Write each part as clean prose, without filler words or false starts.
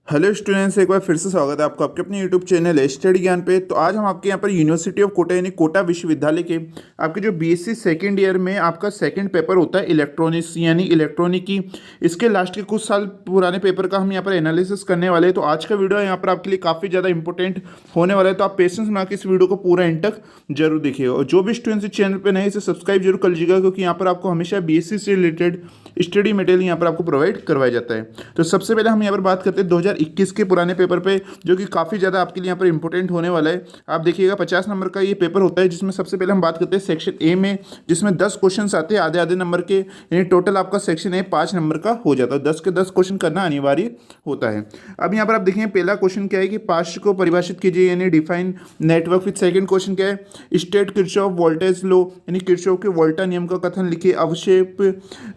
Hello students, एक बार फिर से स्वागत है आपको आपके अपने यूट्यूब चैनल स्टडी ज्ञान पे। तो आज हम आपके यहाँ पर यूनिवर्सिटी ऑफ कोटा यानी कोटा विश्वविद्यालय के आपके जो बीएससी सेकेंड ईयर में आपका सेकंड पेपर होता है इलेक्ट्रॉनिक्स यानी इलेक्ट्रॉनिक की, इसके लास्ट के कुछ साल पुराने पेपर का हम यहाँ पर एनालिसिस करने वाले हैं। तो आज का वीडियो यहाँ पर आपके लिए काफ़ी ज़्यादा इंपॉर्टेंट होने वाला है, तो आप पेशेंस बना के इस वीडियो को पूरा एंड तक जरूर देखिएगा। और जो भी स्टूडेंट्स इस चैनल पर नए इसे सब्सक्राइब जरूर कर लीजिएगा, क्योंकि यहाँ पर आपको हमेशा बीएससी से रिलेटेड स्टडी मटेरियल यहाँ पर आपको प्रोवाइड करवाया जाता है। तो सबसे पहले हम यहाँ पर बात करते हैं 2021 के पुराने पेपर पे, जो कि काफ़ी ज़्यादा आपके लिए यहाँ पर इंपॉर्टेंट होने वाला है। आप देखिएगा 50 नंबर का ये पेपर होता है, जिसमें सबसे पहले हम बात करते हैं सेक्शन ए में, जिसमें 10 क्वेश्चन आते हैं आधे आधे नंबर के, यानी टोटल आपका सेक्शन ए 5 नंबर का हो जाता है। 10 के 10 क्वेश्चन करना अनिवार्य होता है। अब यहाँ पर आप देखेंगे पहला क्वेश्चन क्या है कि पास्ट को परिभाषित कीजिए यानी डिफाइन नेटवर्क। फिर सेकंड क्वेश्चन क्या है, स्टेट किरचॉफ वोल्टेज लो यानी किरचॉफ के वोल्टा नियम का कथन लिखिए। अवक्षेप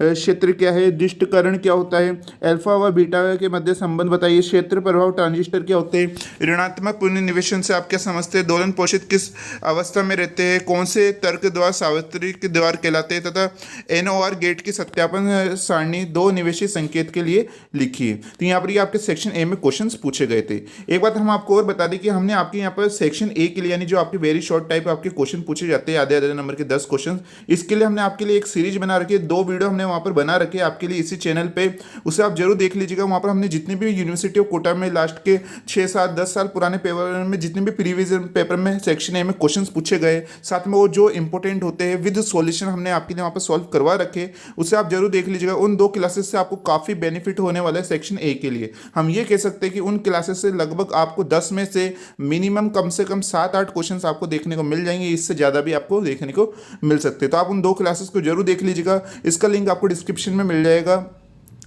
क्षेत्र क्या है, दिष्टकरण क्या होता है, अल्फा व बीटा के मध्य संबंध बताइए, क्षेत्र प्रभाव ट्रांजिस्टर क्या होते हैं, ऋणात्मक पुनर्निवेशन से आप क्या समझते हैं, दोलन पोषित किस अवस्था में रहते हैं, कौन से तर्क द्वार सावित्रिक द्वार कहलाते हैं, तथा एनओआर गेट की सत्यापन सारणी दो निवेशी संकेत के लिए लिखिए। तो यहाँ पर ये आपके सेक्शन ए में क्वेश्चंस पूछे गए थे। एक बात हम आपको और बता दें कि हमने आपके यहाँ पर सेक्शन ए के लिए यानी जो आपके वेरी शॉर्ट टाइप आपके क्वेश्चन पूछे जाते हैं आधे आधे नंबर के 10 क्वेश्चन, इसके लिए हमने आपके लिए एक सीरीज बना रखी है। 2 वीडियो हमने वहाँ पर बना रखे हैं आपके लिए इसी चैनल पे, उसे आप जरूर देख लीजिएगा। वहाँ पर हमने जितने भी यूनिवर्सिटी ऑफ कोटा में लास्ट के 6 7 10 साल पुराने पेपर में जितने भी प्रीवियस पेपर में सेक्शन ए में क्वेश्चंस पूछे गए, साथ में वो जो इंपॉर्टेंट होते हैं विद सॉल्यूशन हमने आपके लिए वहाँ पर सॉल्व करवा रखे, उसे आप जरूर देख लीजिएगा। उन 2 क्लासेस से आपको काफ़ी बेनिफिट होने वाला है सेक्शन ए के लिए। हम ये कह सकते हैं कि उन क्लासेस से लगभग आपको 10 में से मिनिमम कम से कम 7-8 क्वेश्चन आपको देखने को मिल जाएंगे, इससे ज़्यादा भी आपको देखने को मिल सकते हैं। तो आप उन 2 क्लासेस को जरूर देख लीजिएगा, इसका लिंक आपको डिस्क्रिप्शन में मिल जाएगा।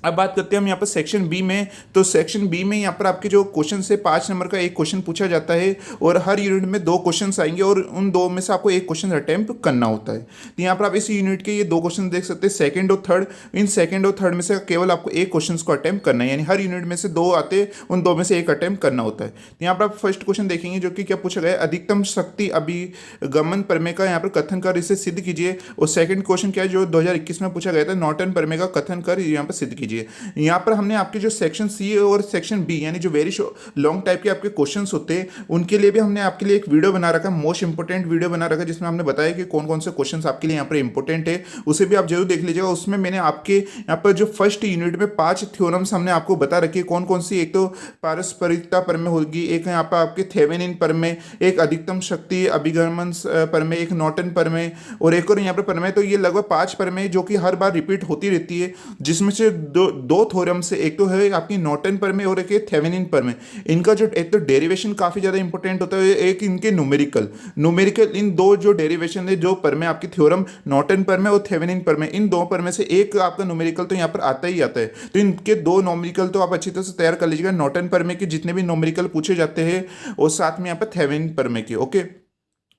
अब बात करते हैं हम यहाँ पर सेक्शन बी में। तो सेक्शन बी में यहाँ पर आपके जो क्वेश्चन से 5 नंबर का एक क्वेश्चन पूछा जाता है और हर यूनिट में 2 क्वेश्चन आएंगे और उन 2 में से आपको एक क्वेश्चन अटेम्प्ट करना होता है। तो यहाँ पर आप इस यूनिट के ये 2 क्वेश्चन देख सकते हैं, सेकंड और थर्ड। इन सेकंड और थर्ड में से केवल आपको एक क्वेश्चन को अटेम्प्ट करना है, यानी हर यूनिट में से 2 आते हैं, उन 2 में से एक अटेम्प्ट करना होता है। तो यहाँ पर आप फर्स्ट क्वेश्चन देखेंगे जो कि क्या पूछा गया है, अधिकतम शक्ति अभिगमन प्रमेय का यहाँ पर कथन कर इसे सिद्ध कीजिए। और सेकंड क्वेश्चन क्या है जो 2021 में पूछा गया था, नॉर्टन प्रमेय का कथन कर यहाँ पर सिद्ध कीजिए। यहाँ पर हमने आपके जो सेक्शन सी और सेक्शन बी यानी जो वेरी लॉन्ग टाइप के आपके क्वेश्चंस होते हैं, उनके लिए भी हमने आपके लिए एक वीडियो बना रखा, मोस्ट इंपोर्टेंट वीडियो बना रखा, जिसमें हमने बताया कि कौन कौन से क्वेश्चंस आपके लिए यहाँ पर इंपॉर्टेंट है, उसे भी आप जरूर देख लीजिएगा। उसमें मैंने आपके यहाँ पर जो फर्स्ट यूनिट में 5 थ्योरम्स हमने आपको बता रखी है, कौन कौन सी। एक तो पारस्परिकता प्रमेय होगी, एक यहाँ पर आपके थेवेनिन प्रमेय, एक अधिकतम शक्ति अभिगमन प्रमेय, एक नॉर्टन प्रमेय और एक और यहाँ पर प्रमेय। तो ये लगभग 5 प्रमेय जो कि हर बार रिपीट होती रहती है, जिसमें से दो थ्योरम से एक तो है आपकी नॉर्टन प्रमेय और एक है थेवेनिन प्रमेय। इनका जो एक तो डेरिवेशन काफी ज्यादा इंपॉर्टेंट होता है, एक इनके न्यूमेरिकल इन 2 जो डेरिवेशन है, जो प्रमेय आपकी थ्योरम नॉर्टन प्रमेय और थेवेनिन प्रमेय, इन 2 प्रमेय से एक आपका न्यूमेरिकल तो यहाँ पर आता ही आता है। तो इनके 2 न्यूमेरिकल तो आप अच्छी तरह से तैयार कर लीजिएगा, नॉर्टन प्रमेय के जितने भी न्यूमेरिकल पूछे जाते हैं और साथ में यहाँ पर थेवेनिन प्रमेय के। ओके,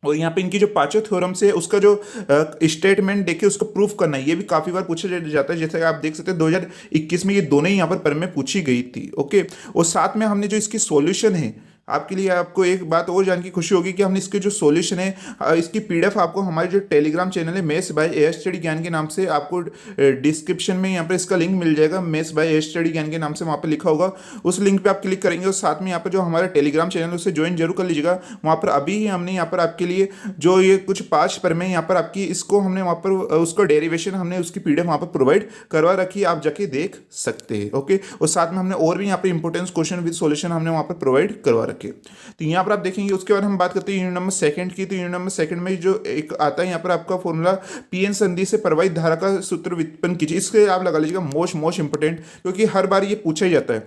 और यहाँ पे इनकी जो 5 थ्योरम्स है उसका जो स्टेटमेंट देखिए उसको प्रूफ करना है, ये भी काफी बार पूछा जाता है। जैसे आप देख सकते हैं 2021 में ये दोनों ही यहाँ पर प्रमेय पूछी गई थी। ओके, और साथ में हमने जो इसकी सॉल्यूशन है आपके लिए, आपको एक बात और जान की खुशी होगी कि हमने इसके जो सॉल्यूशन है इसकी पीडीएफ आपको हमारे जो टेलीग्राम चैनल है मेस बाय एएस स्टडी ज्ञान के नाम से, आपको डिस्क्रिप्शन में यहाँ पर इसका लिंक मिल जाएगा, मेस बाय एएस स्टडी ज्ञान के नाम से वहाँ पर लिखा होगा, उस लिंक पे आप क्लिक करेंगे और साथ में यहाँ पर जो हमारा टेलीग्राम चैनल है उसे ज्वाइन जरूर कर लीजिएगा। वहाँ पर अभी ही हमने यहाँ पर आपके लिए जो ये कुछ 5 प्रमेय यहाँ पर आपकी इसको हमने वहाँ पर उसको डेरिवेशन हमने उसकी पीडीएफ वहाँ पर प्रोवाइड करवा रखी है, आप जाके देख सकते हैं। ओके, और साथ में हमने और भी यहाँ पर इंपोर्टेंस क्वेश्चन विद सॉल्यूशन हमने वहाँ पर प्रोवाइड करवा रखे। तो यहाँ पर आप देखेंगे उसके बाद हम बात करते हैं यूनिट नंबर सेकंड की। तो यूनिट नंबर सेकंड में जो एक आता है यहाँ पर आपका फॉर्मूला पीएन संधि से प्रवाहित धारा का सूत्र व्युत्पन्न कीजिए। इसके आप लगा लीजिएगा मोस्ट इंपोर्टेंट, क्योंकि हर बार ये पूछा ही जाता है,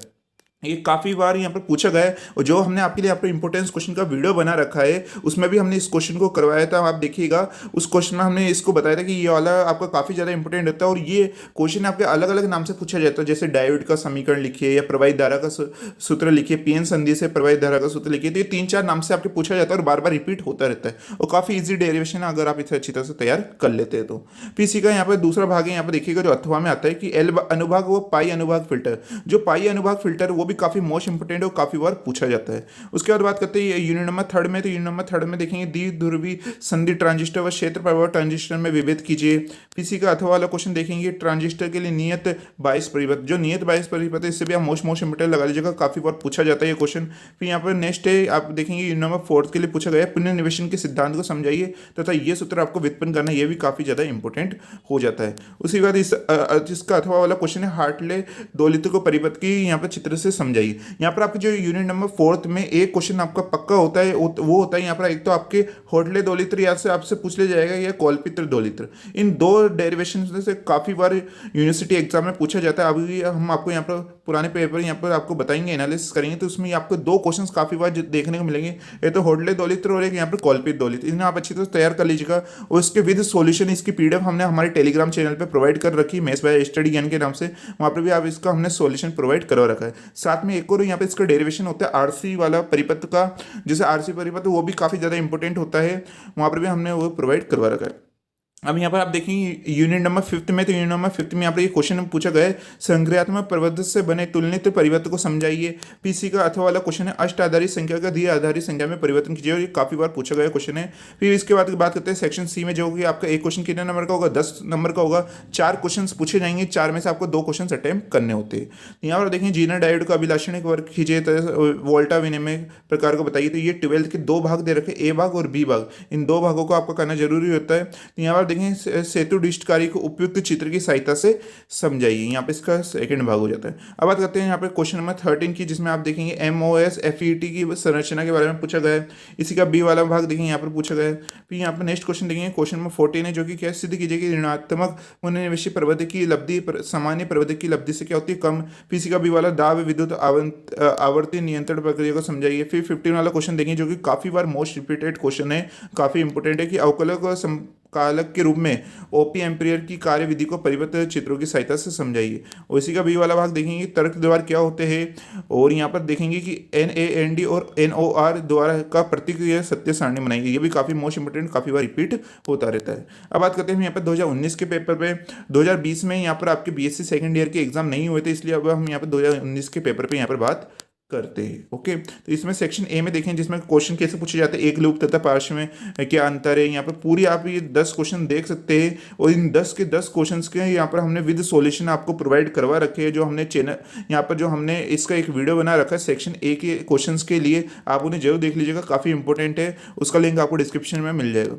ये काफ़ी बार यहाँ पर पूछा गया है। और जो हमने आपके लिए यहाँ पर इंपॉर्टेंस क्वेश्चन का वीडियो बना रखा है उसमें भी हमने इस क्वेश्चन को करवाया था, आप देखिएगा। उस क्वेश्चन में हमने इसको बताया था कि ये वाला आपका काफ़ी ज़्यादा इंपॉर्टेंट होता है और ये क्वेश्चन आपके अलग अलग नाम से पूछा जाता है, जैसे डायोड का समीकरण लिखिए या प्रवाहित धारा का सूत्र लिखिए, पीएन संधि से प्रवाहित धारा का सूत्र लिखिए। तो ये 3-4 नाम से आपके पूछा जाता है और बार बार रिपीट होता रहता है और काफ़ी ईजी डेरिवेशन है अगर आप इसे अच्छी तरह से तैयार कर लेते हैं तो। पीसी का यहाँ पर दूसरा भाग है, यहाँ पर देखिएगा जो अथवा में आता है कि एल अनुभाग वो पाई अनुभाग फिल्टर। जो पाई अनुभाग फिल्टर वो भी काफ़ी मोस्ट इंपोर्टेंट और काफ़ी बार पूछा जाता है। उसके बाद बात करते हैं यूनिट नंबर थर्ड में, तो यूनिट नंबर थर्ड में देखेंगे द्विध्रुवी संधि ट्रांजिस्टर व क्षेत्र प्रभाव ट्रांजिस्टर में विभेद कीजिए। पीसी का अथवा वाला क्वेश्चन देखेंगे ट्रांजिस्टर के लिए नियत बायस परिपथ, जो नियत बायस परिपथ है इससे भी आप मोस्ट इंपोर्टेंट लगा लीजिएगा, काफ़ी बार पूछा जाता है ये क्वेश्चन। फिर यहाँ पर नेक्स्ट है आप देखेंगे यूनिट नंबर फोर्थ के लिए पूछा गया पुनर्निवेशन के सिद्धांत को समझाइए तथा ये सूत्र आपको व्युत्पन्न करना, ये भी काफ़ी ज़्यादा इंपॉर्टेंट हो जाता है। उसी बाद इसका अथवा वाला क्वेश्चन है हार्टले दोलित्र को परिपथ की यहाँ पर चित्र से समझाइए। यहाँ पर आपके जो यूनिट नंबर फोर्थ में एक क्वेश्चन आपका पक्का होता है, वो होता है यहाँ पर एक तो आपके हार्टले दोलित्र या से आपसे पूछ लिया जाएगा या कॉल्पित्र दोलित्र। इन दो डेरिवेशन से काफ़ी बार यूनिवर्सिटी एग्जाम में पूछा जाता है। अभी हम आपको यहाँ पर पुराने पेपर यहाँ पर आपको बताएंगे, एनालिसिस करेंगे, तो उसमें आपको दो क्वेश्चंस काफ़ी बार देखने को मिलेंगे, ये तो हार्टले दोलित्र और एक यहाँ पर कॉल्पित्र दोलित्र। इन्हें आप अच्छी तरह तैयार कर लीजिएगा और उसके विद सॉल्यूशन इसकी पीडीएफ हमने हमारे टेलीग्राम चैनल पे प्रोवाइड कर रखी है, मेस बाय स्टडी ज्ञान के नाम से। वहाँ पर भी आप इसका हमने सॉल्यूशन प्रोवाइड करवा रखा है। साथ में एक और यहाँ पे इसका डेरिवेशन होता है आरसी वाला परिपथ का, जैसे आरसी परिपथ वो भी काफ़ी ज़्यादा इंपॉर्टेंट होता है, वहाँ पर भी हमने वो प्रोवाइड करवा रखा है। अब यहाँ पर आप देखेंगे यूनिट नंबर फिफ्थ में, तो यूनिट नंबर फिफ्थ में यहाँ पर ये क्वेश्चन पूछा गया है संक्रियात्मक परिवर्तन से बने तुलनित परिवर्तन को समझाइए। पीसी का अथवा वाला क्वेश्चन है अष्ट आधारित संख्या का द्वि आधारित संख्या में परिवर्तन कीजिए, और ये काफी बार पूछा गया क्वेश्न है। फिर इसके बाद बात करते हैं सेक्शन सी में, जो कि आपका एक क्वेश्चन कितने नंबर का होगा, 10 नंबर का होगा। 4 क्वेश्चन पूछे जाएंगे, 4 में से आपको 2 क्वेश्चन अटेम्प्ट करने होते हैं। यहाँ पर देखें जीना डायोड का अभिलाषणिक वर्ग खींचे, वोल्टा विनिमय प्रकार को बताइए। तो ये 12th के 2 भाग दे रखे, ए भाग और बी भाग, इन 2 भागों को आपको करना जरूरी होता है। तो यहाँ पर देखें डिस्टकारी को उपयुक्त चित्र की सहायता से समझाइए, यहाँ पे इसका सेकंड भाग हो जाता है। अब बात करते हैं यहाँ पे क्वेश्चन नंबर 13 की, जिसमें आप देखेंगे MOS FET की संरचना के बारे में पूछा गया है। इसी का बी वाला भाग देखेंगे यहाँ पर पूछा गया है। फिर यहाँ पर नेक्स्ट क्वेश्चन देखेंगे क्वेश्चन नंबर 14 है, जो कि क्या सिद्ध कीजिए कि ऋणात्मक पुनर्निवेशी प्रवर्धक की लब्धि सामान्य प्रवर्धक की लब्धि से क्या होती है, कम। इसी का बी वाला दाब विद्युत आवर्ती नियंत्रण प्रक्रिया को समझाइए। फिर 15 वाला क्वेश्चन देखेंगे, जो कि काफी बार मोस्ट रिपीटेड क्वेश्चन है, काफी इंपोर्टेंट है, कि अवकलक कालक के रूप में ओपी एम्पियर की कार्यविधि को परिवर्तित चित्रों की सहायता से समझाइए। और इसी का बी वाला भाग देखेंगे तर्क द्वार क्या होते हैं, और यहाँ पर देखेंगे कि NAND और NOR द्वारा का प्रतिक्रिया सत्य सारणी बनाएंगे। ये भी काफी मोस्ट इंपोर्टेंट, काफी बार रिपीट होता रहता है। अब बात करते हैं यहाँ पर 2019 के पेपर पे। 2020 में यहाँ पर आपके BSc सेकेंड ईयर के एग्जाम नहीं हुए थे, इसलिए अब हम यहाँ पर 2019 के पेपर पे यहाँ पर बात करते हैं। ओके, तो इसमें सेक्शन ए में देखें, जिसमें क्वेश्चन कैसे पूछे जाते हैं, एक लूप तथा पार्श्व में क्या अंतर है। यहाँ पर पूरी आप ये 10 क्वेश्चन देख सकते हैं, और इन 10 के 10 क्वेश्चंस के यहाँ पर हमने विद सॉल्यूशन आपको प्रोवाइड करवा रखे हैं, जो हमने चैनल यहाँ पर जो हमने इसका एक वीडियो बना रखा है सेक्शन ए के क्वेश्चंस के लिए, आप उन्हें जरूर देख लीजिएगा, काफ़ी इंपॉर्टेंट है। उसका लिंक आपको डिस्क्रिप्शन में मिल जाएगा।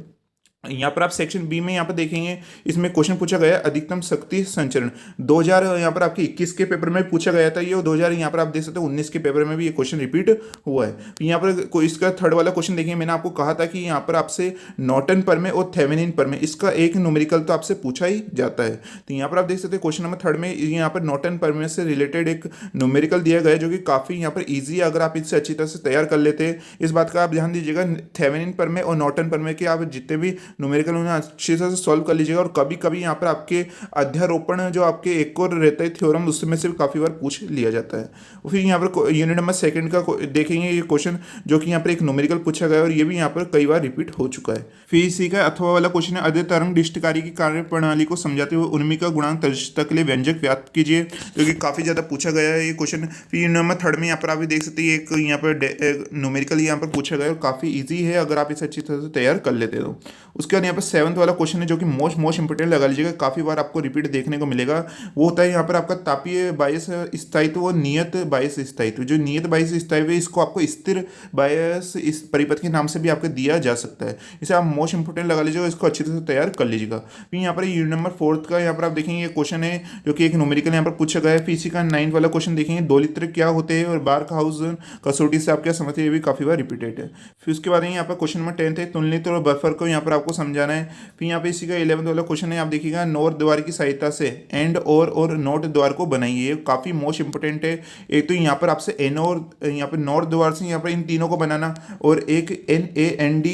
यहाँ पर आप सेक्शन बी में यहाँ पर देखेंगे, इसमें क्वेश्चन पूछा गया है अधिकतम शक्ति संचरण 2000 यहाँ पर आपके 21 के पेपर में पूछा गया था ये, और 2000 यहाँ पर आप देख सकते हो 19 के पेपर में भी ये क्वेश्चन रिपीट हुआ है। यहाँ पर इसका थर्ड वाला क्वेश्चन देखेंगे, मैंने आपको कहा था कि यहाँ पर आपसे नॉर्टन प्रमेय और थेवेनिन प्रमेय, इसका एक न्यूमेरिकल तो आपसे पूछा ही जाता है। तो यहाँ पर आप देख सकते हैं क्वेश्चन नंबर थर्ड में यहाँ पर नॉर्टन प्रमेय से रिलेटेड एक न्यूमेरिकल दिया गया है, जो कि काफ़ी यहाँ पर ईजी है, अगर आप इससे अच्छी तरह से तैयार कर लेते हैं। इस बात का आप ध्यान दीजिएगा, थेवेनिन प्रमेय और नॉर्टन प्रमेय के आप जितने भी न्यूमेरिकल उन्हें अच्छे से सॉल्व कर लीजिएगा। और कभी कभी यहाँ पर आपके अध्यारोपण जो आपके एक और रहता है थ्योरम, उसमें से भी काफ़ी बार पूछ लिया जाता है। फिर यहाँ पर यूनिट नंबर सेकंड का देखेंगे ये क्वेश्चन, जो कि यहाँ पर एक न्यूमेरिकल पूछा गया है, और ये भी यहाँ पर कई बार रिपीट हो चुका है। फिर इसी का अथवा वाला क्वेश्चन है अद्वैत तरंग डिष्टकारी की कार्य प्रणाली को समझाते हुए उन्मी का गुणांक तटस्थता के लिए व्यंजक व्याप्त कीजिए, जो कि काफ़ी ज़्यादा पूछा गया है ये क्वेश्चन। फिर नंबर थर्ड में यहाँ पर आप देख सकते हैं एक यहाँ पर न्यूमेरिकल यहाँ पर पूछा गया है, और काफ़ी ईजी है अगर आप इसे अच्छी तरह से तैयार कर लेते हो। उसके बाद यहाँ पर 7th वाला क्वेश्चन है, जो कि मोस्ट इंपोर्टेंट लगा लीजिएगा, काफ़ी बार आपको रिपीट देखने को मिलेगा। वो होता है यहाँ पर आपका तापीय बायस स्थायित्व और नियत बायस स्थायित्व। जो नियत बायस स्थायित्व है, इसको आपको स्थिर बायस इस परिपथ के नाम से भी आपको दिया जा सकता है। इसे आप मोस्ट इंपोर्टेंट लगा लीजिएगा, इसको अच्छी तरह से तैयार कर लीजिएगा। फिर यहाँ पर यूनिट नंबर 4 का यहाँ पर आप देखेंगे ये क्वेश्चन है, जो कि एक न्यूमेरिकल यहाँ पर पूछा गया है। फिर इसी का 9th वाला क्वेश्चन देखेंगे दोलित्र क्या होते हैं, और बार्कहाउज़ेन कसौटी से आप क्या समझते हैं, ये भी काफ़ी बार रिपीटेड है। फिर उसके बाद यहाँ पर क्वेश्चन नंबर 10 है तुलनित और बफर को यहाँ पर आपको समझाना है। फिर यहाँ पे इसी का 11th वाला क्वेश्चन है, आप देखिएगा नॉर द्वार की सहायता से एंड और नॉट द्वार को बनाइए, ये काफ़ी मोस्ट इंपोर्टेंट है। एक तो यहाँ पर आपसे एन और यहाँ पर नॉर द्वार से यहाँ पर इन तीनों को बनाना, और एक NAND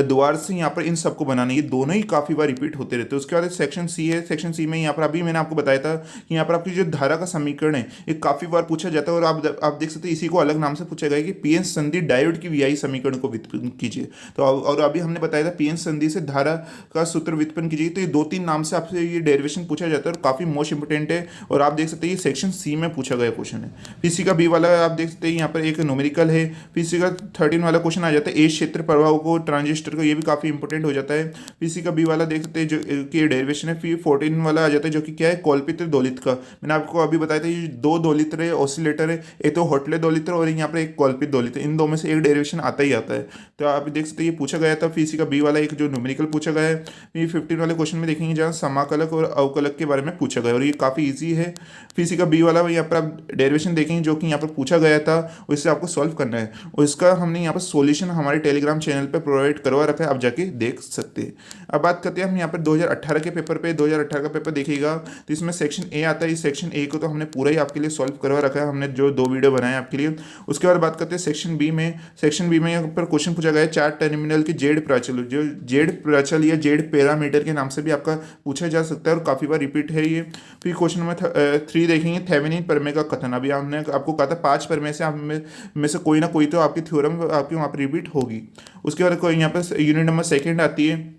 द्वार से यहाँ पर इन सबको बनाना, ये दोनों ही काफ़ी बार रिपीट होते रहते हैं। उसके बाद सेक्शन सी है, सेक्शन सी में यहाँ पर अभी मैंने आपको बताया था कि यहाँ पर आपकी जो धारा का समीकरण है ये काफ़ी बार पूछा जाता है, और आप देख सकते हैं इसी को अलग नाम से पूछा गया कि PN संधि डायोड की VI समीकरण को व्युत्पन्न कीजिए। तो और अभी हमने बताया था PN संधि से से धारा का सूत्र व्युत्पन्न कीजिए। तो ये 2-3 नाम से आपसे ये डेरिवेशन पूछा जाता है और काफ़ी मोस्ट इंपोर्टेंट है। और आप देख सकते हैं ये सेक्शन सी में पूछा गया क्वेश्चन है। फिर इसी का बी वाला आप देख सकते हैं यहाँ पर एक न्यूमेरिकल है। फिर इसी का 13 वाला क्वेश्चन आ जाता है एज क्षेत्र प्रभाव को ट्रांजिस्टर को, ये भी काफ़ी इंपॉर्टेंट हो जाता है। फिर इसी का बी वाला देख सकते हैं जो कि डेरिवेशन है। फिर 14 वाला आ जाता है जो कि क्या है, कॉल्पित्र दोलित्र का। मैंने आपको अभी बताया था ये 2 दोलित्र है, ऑसिलेटर है, एक तो हॉटले दोलित्र और यहाँ पर एक कॉल्पित दोलित्र, इन दो में से एक डेरिवेशन आता ही आता है। तो आप देख सकते हैं ये पूछा गया था। फिर इसी का बी वाला एक जो न्यूमेरिकल पूछा गया है। ये 15 वाले क्वेश्चन में देखेंगे जहाँ समाकलक और अवकलक के बारे में पूछा गया और ये काफ़ी ईजी है। फिर इसी का बी वाला यहाँ पर आप डेरिवेशन देखेंगे जो कि यहाँ पर पूछा गया था, उससे आपको सॉल्व करना है और इसका हमने यहाँ पर सॉल्यूशन हमारे टेलीग्राम चैनल पर प्रोवाइड करवा रखा है, आप जाके देख सकते हैं। अब बात करते हैं हम यहाँ पर 2018 के पेपर पे। 2018 का पेपर देखिएगा तो इसमें सेक्शन ए आता है। इस सेक्शन ए को तो हमने पूरा ही आपके लिए सॉल्व करवा रखा है, हमने जो 2 वीडियो बनाए आपके लिए। उसके बाद बात करते हैं सेक्शन बी में। सेक्शन बी में यहाँ पर क्वेश्चन पूछा गया है 4 टर्मिनल के जेड प्राचल, जो जेड प्राचल या जेड पैरामीटर के नाम से भी आपका पूछा जा सकता है और काफ़ी बार रिपीट है ये। फिर क्वेश्चन नंबर 3 देखेंगे थेवेनिन प्रमेय का कथन। अभी हमने आपको कहा था 5 प्रमेय से आप में से कोई ना कोई तो आपकी थ्योरम आपकी वहाँ पर रिपीट होगी। उसके बाद कोई यहाँ पर यूनिट नंबर 2 आती है।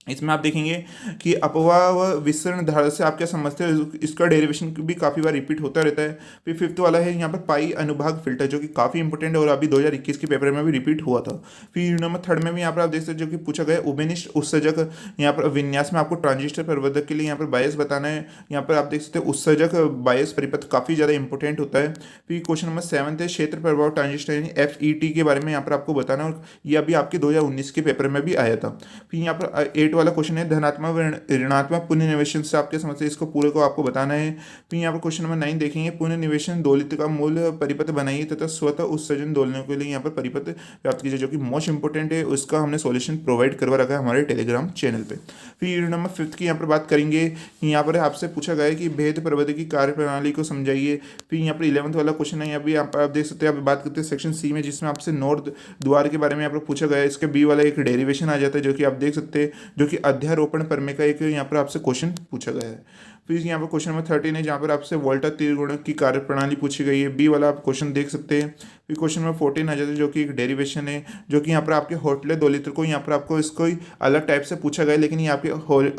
इसमें आप देखेंगे कि अपवाह व विसरण धारा से आप क्या समझते हो, इसका डेरिवेशन भी काफ़ी बार रिपीट होता रहता है। फिर 5th वाला है यहाँ पर पाई अनुभाग फिल्टर, जो कि काफ़ी इंपॉर्टेंट है और अभी 2021 के पेपर में भी रिपीट हुआ था। फिर यूनिट नंबर 3 में भी यहाँ पर आप देख सकते हो जो कि पूछा गया उभयनिष्ठ उत्सर्जक, यहाँ पर विन्यास में आपको ट्रांजिस्टर प्रवर्धक के लिए यहाँ पर बायस बताना है। यहाँ पर आप देख सकते हैं उत्सर्जक बायस परिपथ काफ़ी ज़्यादा इंपॉर्टेंट होता है। फिर क्वेश्चन नंबर 7 है क्षेत्र प्रभाव ट्रांजिस्टर यानी FET के बारे में यहाँ पर आपको बताना है और ये अभी आपके 2019 के पेपर में भी आया था। फिर यहाँ पर 8 वाला क्वेश्चन है धनात्मक ऋणात्मक पुनर्निवेशन से आपके समझ से इसको पूरे को आपको बताना है। फिर यहाँ पर क्वेश्चन नंबर 9 देखेंगे पुनर्निवेशन दोलित का मूल परिपथ बनाइए तथा स्वतः उत्सर्जन दोलनों के लिए यहाँ पर परिपथ प्राप्त कीजिए, जो कि मोस्ट इंपोर्टेंट है। उसका हमने सॉल्यूशन प्रोवाइड करवा रखा है हमारे टेलीग्राम चैनल पे। फिर यूनिट नंबर 5 की यहाँ पर बात करेंगे। यहाँ पर आपसे पूछा गया है कि भेद प्रवर्धक की कार्यप्रणाली को समझाइए। फिर यहाँ पर 11th वाला क्वेश्चन है, यहाँ भी आप देख सकते हैं। आप बात करते हैं सेक्शन सी में जिसमें आपसे नॉर्थ द्वार के बारे में यहाँ पर पूछा गया है। इसके बी वाला एक डेरिवेशन आ जाता है जो कि आप देख सकते हैं, जो कि अध्यारोपण प्रमेय का एक यहाँ पर आपसे क्वेश्चन पूछा गया है। फिर यहाँ पर क्वेश्चन नंबर 13 है जहाँ पर आपसे वोल्टा त्रिगुणक की कार्यप्रणाली पूछी गई है। बी वाला आप क्वेश्चन देख सकते हैं। फिर क्वेश्चन नंबर 14 आ जाता है जो कि एक डेरिवेशन है, जो कि यहाँ पर आपके होटले दोलित्र को यहाँ पर आपको इसको अलग टाइप से पूछा गया है, लेकिन ये आपके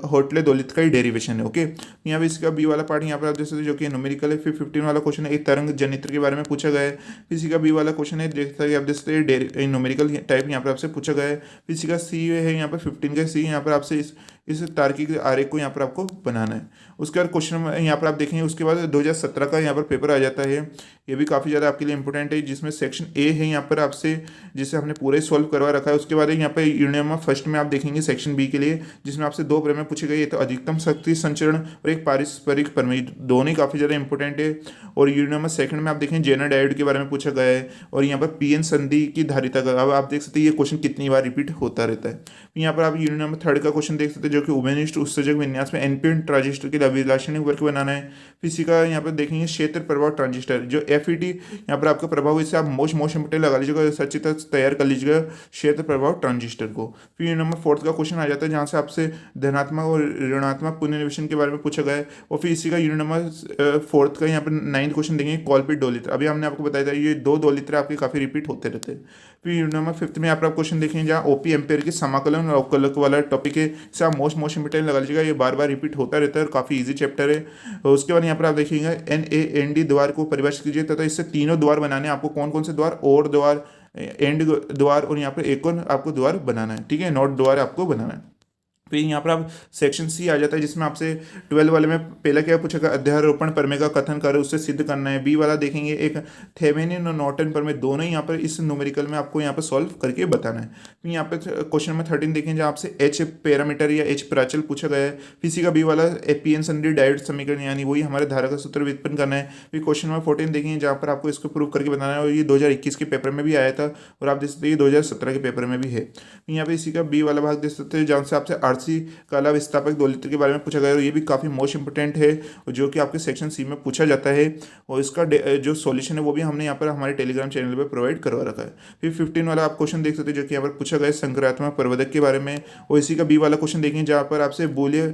होटले दोलित्र का ही डेरिवेशन है। ओके, यहाँ पर इसका बी वाला पार्ट यहाँ पर आप देख सकते हैं जो कि न्यूमेरिकल है। फिर 15 वाला क्वेश्चन है एक तरंग जनित्र के बारे में पूछा गया है। फिर इसी का बी वाला क्वेश्चन है देख सकते हैं, आप देख सकते हैं न्यूमेरिकल टाइप यहाँ पर आपसे पूछा गया है। फिर इसी का सी है यहाँ पर 15 का सी, यहाँ पर आपसे इस तार्किक आरेख को यहाँ पर आपको बनाना है। उसके बाद क्वेश्चन यहाँ पर आप देखेंगे। उसके बाद 2017 का यहाँ पर पेपर आ जाता है, ये भी काफ़ी ज़्यादा आपके लिए इंपॉर्टेंट है, जिसमें सेक्शन ए है यहाँ पर आपसे, जिसे हमने पूरे सॉल्व करवा रखा है। उसके बाद यहाँ पर यूनिट नंबर 1 में आप देखेंगे सेक्शन बी के लिए, जिसमें आपसे 2 प्रमेय पूछे गए, तो अधिकतम शक्ति संचरण और एक पारस्परिक प्रमेय, दोनों ही काफ़ी ज़्यादा इंपॉर्टेंट है। और यूनिट नंबर 2 में आप देखेंगे जेनर डायोड के बारे में पूछा गया है और यहाँ पर पीएन संधि की धारिता का। अब आप देख सकते हैं ये क्वेश्चन कितनी बार रिपीट होता रहता है। यहाँ पर आप यूनिट नंबर 3 का क्वेश्चन देख सकते हैं जो कि उभयनिष्ठ उत्सर्जक विन्यास में एनपीएन ट्रांजिस्टर के लिए अभिलाषणिक वर्ग बनाना है। फिर इसी का यहाँ पर देखेंगे क्षेत्र प्रभाव ट्रांजिस्टर जो FET यहाँ पर आपका प्रभाव, इससे आप मोस्ट इंपोर्टेंट लगा लीजिएगा, अच्छी तरह तैयार कर लीजिएगा क्षेत्र प्रभाव ट्रांजिस्टर को। फिर नंबर 4 का क्वेश्चन आ जाता है जहाँ से आपसे धनात्मक और ऋणात्मक पुनर्निवेशन के बारे में पूछा गया है। और फिर इसी का यूनिट नंबर 4 का यहाँ पर 9th क्वेश्चन देंगे कॉल्पित दोलित्र। अभी हमने आपको बताया था ये 2 दोलित्र आपके काफ़ी रिपीट होते रहते हैं। फिर यूनिट नंबर 5 में आप क्वेश्चन देखेंगे जहाँ OP एम्पेयर के समाकलन और अवकलक वाला टॉपिक है, इसे आप मोस्ट इंपोर्टेंट लगा लीजिएगा, ये बार बार रिपीट होता रहता है और काफ़ी इजी चैप्टर है। उसके बाद यहाँ पर आप देखिएगा NAND द्वार को परिभाषित कीजिए तथा इससे तीनों द्वार बनाने, आपको कौन कौन से द्वार, और द्वार, एंड द्वार और यहाँ पर एक और आपको द्वार बनाना है। ठीक है, नॉट द्वार आपको बनाना है। फिर यहाँ पर आप सेक्शन सी आ जाता है जिसमें आपसे 12 वाले में पहला क्या पूछा गया, अध्यारोपण प्रमेय का कथन कर उससे सिद्ध करना है। बी वाला देखेंगे एक थेवेनिन और नॉर्टन प्रमेय, दोनों ही यहाँ पर इस न्यूमेरिकल में आपको यहाँ पर सॉल्व करके बताना है। फिर यहाँ पर क्वेश्चन नंबर 13 देखेंगे जहाँ आपसे H पैरामीटर या H प्राचल पूछा गया है। फिर इसी का बी वाला पीएन संधि डायोड समीकरण यानी वही हमारे धारा का सूत्र व्युत्पन्न करना है। फिर क्वेश्चन नंबर 14 देखेंगे जहाँ पर आपको इसको प्रूव करके बताना है और ये 2021 के पेपर में भी आया था और आप देख सकते हैं 2017 के पेपर में भी है। यहाँ पे इसी का बी वाला भाग देख सकते हैं जहाँ से आपसे फारसी कला विस्थापक 2 लीटर के बारे में पूछा गया है, ये भी काफ़ी मोस्ट इंपोर्टेंट है जो कि आपके सेक्शन सी में पूछा जाता है, और इसका जो सॉल्यूशन है वो भी हमने यहाँ पर हमारे टेलीग्राम चैनल पर प्रोवाइड करवा रखा है। फिर 15 वाला आप क्वेश्चन देख सकते हैं जो कि यहाँ पर पूछा गया है संक्रात्मक प्रवर्धक के बारे में, और इसी का बी वाला क्वेश्चन देखेंगे जहाँ पर आपसे बोलिए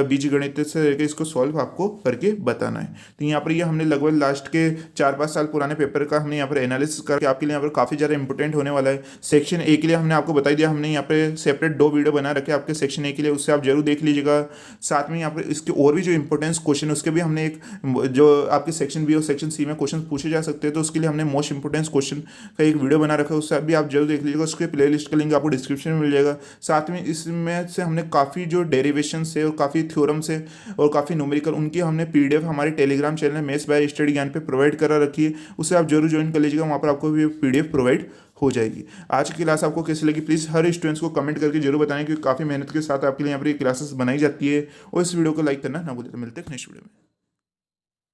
बीजगणित से लेकर इसको सॉल्व आपको करके बताना है। तो यहाँ पर ये हमने लगभग लास्ट के 4-5 साल पुराने पेपर का हमने यहाँ पर एनालिसिस करके आपके लिए यहाँ पर काफ़ी ज़्यादा इंपॉर्टेंट होने वाला है। सेक्शन ए के लिए हमने आपको बता दिया, हमने यहाँ पे सेपरेट 2 वीडियो बना रखे आपके सेक्शन ए के लिए, उससे आप जरूर देख लीजिएगा। साथ में यहाँ पर इसके और भी जो इंपॉर्टेंस क्वेश्चन उसके भी हमने एक जो आपके सेक्शन बी और सेक्शन सी में क्वेश्चन पूछे जा सकते हैं तो उसके लिए हमने मोस्ट इंपॉर्टेंस क्वेश्चन का एक वीडियो बना रखा है, उससे भी आप जरूर देख लीजिएगा। उसके प्ले लिस्ट का लिंक आपको डिस्क्रिप्शन में मिल जाएगा। साथ में इसमें से हमने काफ़ी जो डेरिवेशन से और काफ़ी थ्योरम से और काफ़ी न्यूमेरिकल उनकी हमने PDF हमारे Telegram channel maths by study ज्ञान पे प्रोवाइड करा रखी है, उसे आप जरूर ज्वाइन कर लीजिएगा, वहाँ पर आपको भी PDF प्रोवाइड हो जाएगी। आज की क्लास आपको कैसी लगी प्लीज़ हर स्टूडेंट्स को कमेंट करके जरूर बताएं, क्योंकि काफ़ी मेहनत के साथ आपके लिए यहाँ पर ये क्लासेस बनाई जाती है, और इस वीडियो को लाइक करना ना भूलें। तो मिलते हैं नेक्स्ट वीडियो में।